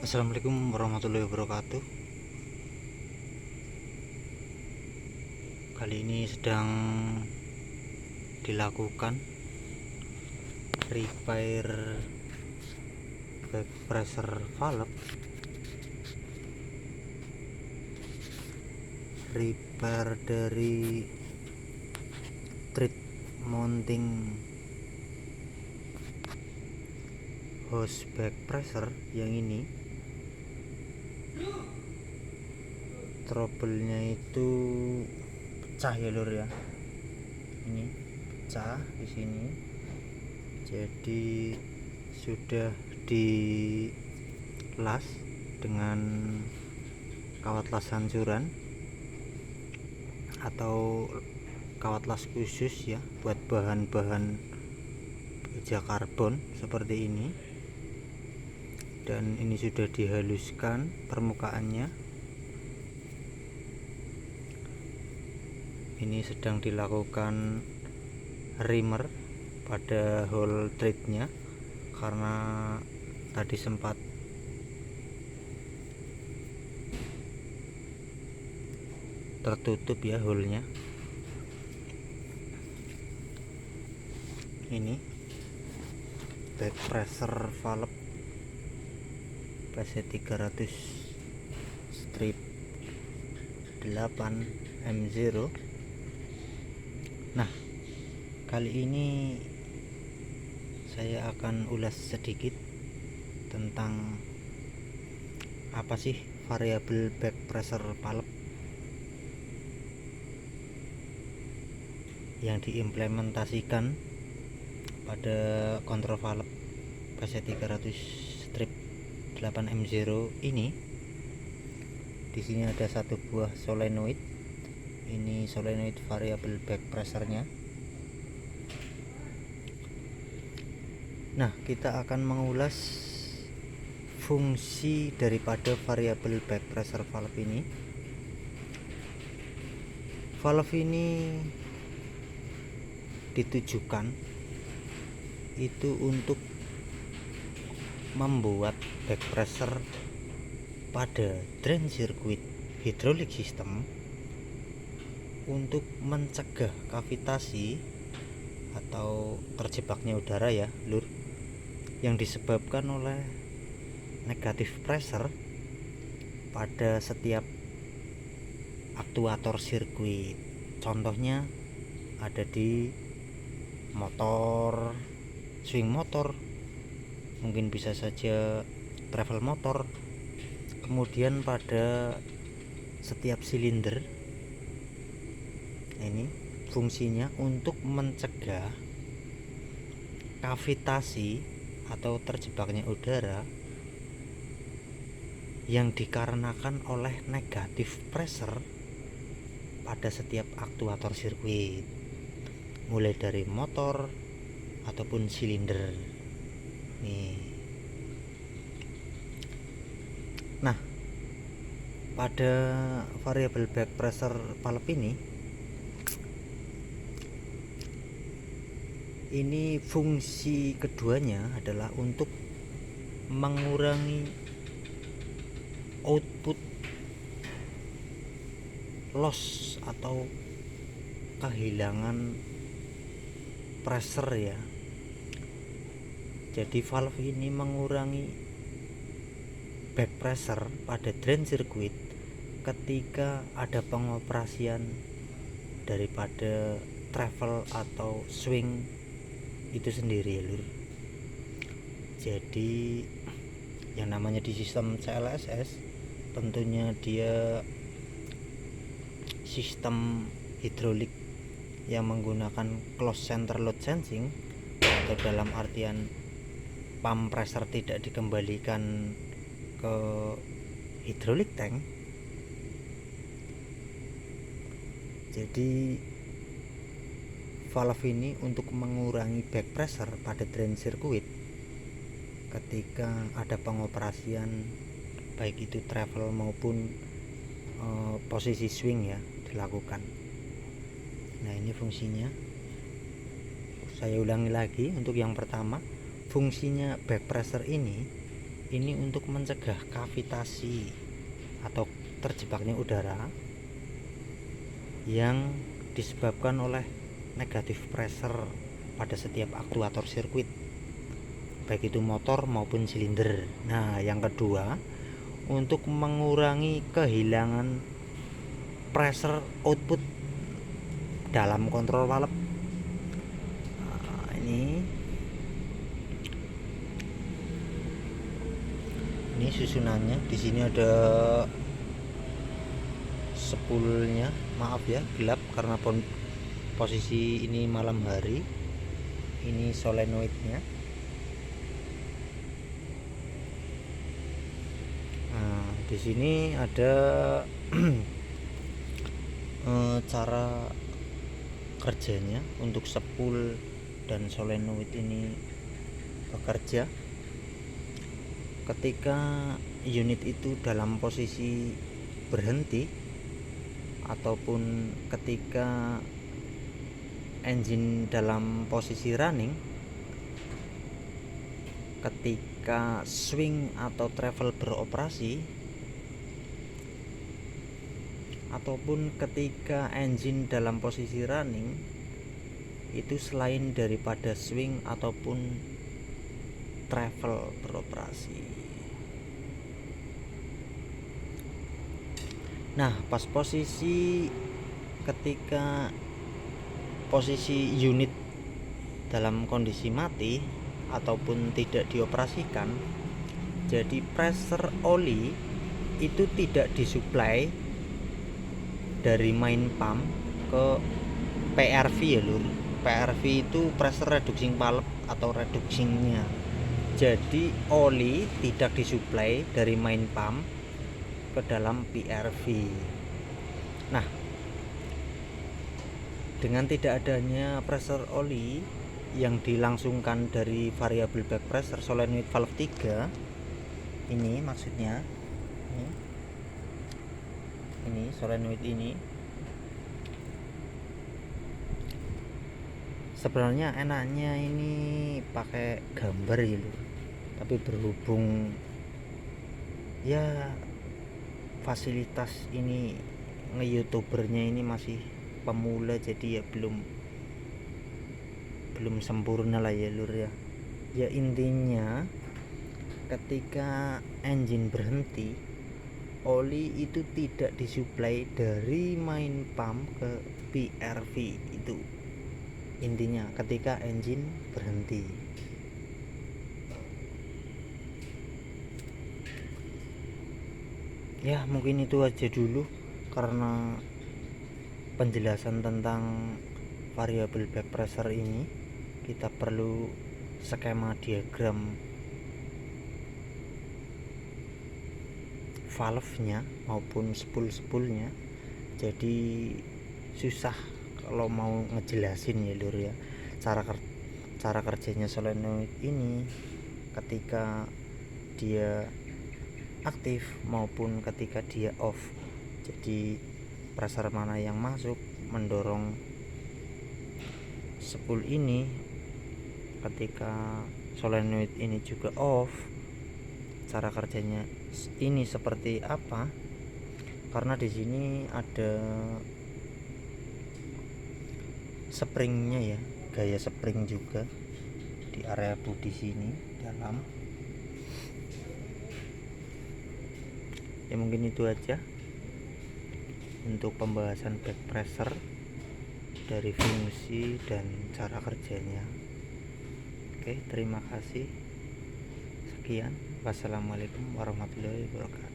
Assalamualaikum warahmatullahi wabarakatuh. Kali ini sedang dilakukan repair back pressure valve, repair dari thread mounting hose back pressure yang ini. Trouble-nya itu pecah ya lur ya, ini pecah di sini, jadi sudah dilas dengan kawat las hancuran atau kawat las khusus ya, buat bahan-bahan baja karbon seperti ini. Dan ini sudah dihaluskan permukaannya. Ini sedang dilakukan reamer pada hole threadnya karena tadi sempat tertutup ya hole-nya. Ini back pressure valve PC 300 strip 8 M0. Nah, kali ini saya akan ulas sedikit tentang apa sih variabel back pressure valve yang diimplementasikan pada kontrol valve PC 300 strip 8 M0 ini. Di sini ada satu buah solenoid. Ini solenoid variabel back pressure-nya. Nah, kita akan mengulas fungsi daripada variabel back pressure valve ini. Valve ini ditujukan itu untuk membuat back pressure pada drain circuit hydraulic system untuk mencegah kavitasi atau terjebaknya udara ya lur, yang disebabkan oleh negatif pressure pada setiap aktuator sirkuit. Contohnya ada di motor, swing motor, mungkin bisa saja travel motor, kemudian pada setiap silinder. Ini fungsinya untuk mencegah kavitasi atau terjebaknya udara yang dikarenakan oleh negatif pressure pada setiap aktuator sirkuit, mulai dari motor ataupun silinder nih. Nah, pada variabel back pressure valve ini fungsi keduanya adalah untuk mengurangi output loss atau kehilangan pressure ya. Jadi valve ini mengurangi back pressure pada drain circuit ketika ada pengoperasian daripada travel atau swing itu sendiri ya lur. Jadi yang namanya di sistem CLSS tentunya dia sistem hidrolik yang menggunakan closed center load sensing, atau dalam artian pump pressure tidak dikembalikan ke hidrolik tank. Jadi valve ini untuk mengurangi back pressure pada drain circuit ketika ada pengoperasian baik itu travel maupun posisi swing ya dilakukan. Nah, ini fungsinya. Saya ulangi lagi untuk yang pertama, fungsinya back pressure ini Ini untuk mencegah kavitasi atau terjebaknya udara yang disebabkan oleh negatif pressure pada setiap aktuator sirkuit, baik itu motor maupun silinder. Nah, yang kedua, untuk mengurangi kehilangan pressure output dalam kontrol valve. Nah, ini susunannya. Di sini ada spoolnya. Maaf ya, gelap karena posisi ini malam hari. Ini solenoidnya. Nah, di sini ada cara kerjanya untuk spool dan solenoid ini bekerja. Ketika unit itu dalam posisi berhenti ataupun ketika engine dalam posisi running, ketika swing atau travel beroperasi, ataupun ketika engine dalam posisi running, itu selain daripada swing ataupun travel beroperasi. Nah, pas posisi ketika posisi unit dalam kondisi mati ataupun tidak dioperasikan, jadi pressure oli itu tidak disuplai dari main pump ke PRV ya lur. PRV itu pressure reducing valve atau reducingnya. Jadi oli tidak disuplai dari main pump ke dalam PRV. Nah, dengan tidak adanya pressure oli yang dilangsungkan dari variabel back pressure solenoid valve 3, ini maksudnya ini solenoid ini sebenarnya enaknya ini pakai gambar ya loh, tapi berhubung ya fasilitas ini nge-youtubernya ini masih pemula, jadi ya belum sempurna lah ya lur ya. Ya intinya ketika engine berhenti, oli itu tidak disuplai dari main pump ke PRV. Itu intinya ketika engine berhenti. Ya mungkin itu aja dulu karena penjelasan tentang variabel back pressure ini. Kita perlu skema diagram valve-nya maupun spool-spoolnya, jadi susah kalau mau ngejelasin ya lur ya cara kerjanya solenoid ini ketika dia aktif maupun ketika dia off. Jadi pressure mana yang masuk mendorong spool ini, ketika solenoid ini juga off, cara kerjanya ini seperti apa. Karena di sini ada springnya ya, gaya spring juga di area bodi sini dalam. Ya mungkin itu aja untuk pembahasan back pressure, dari fungsi dan cara kerjanya. Oke, terima kasih. Sekian. Wassalamualaikum warahmatullahi wabarakatuh.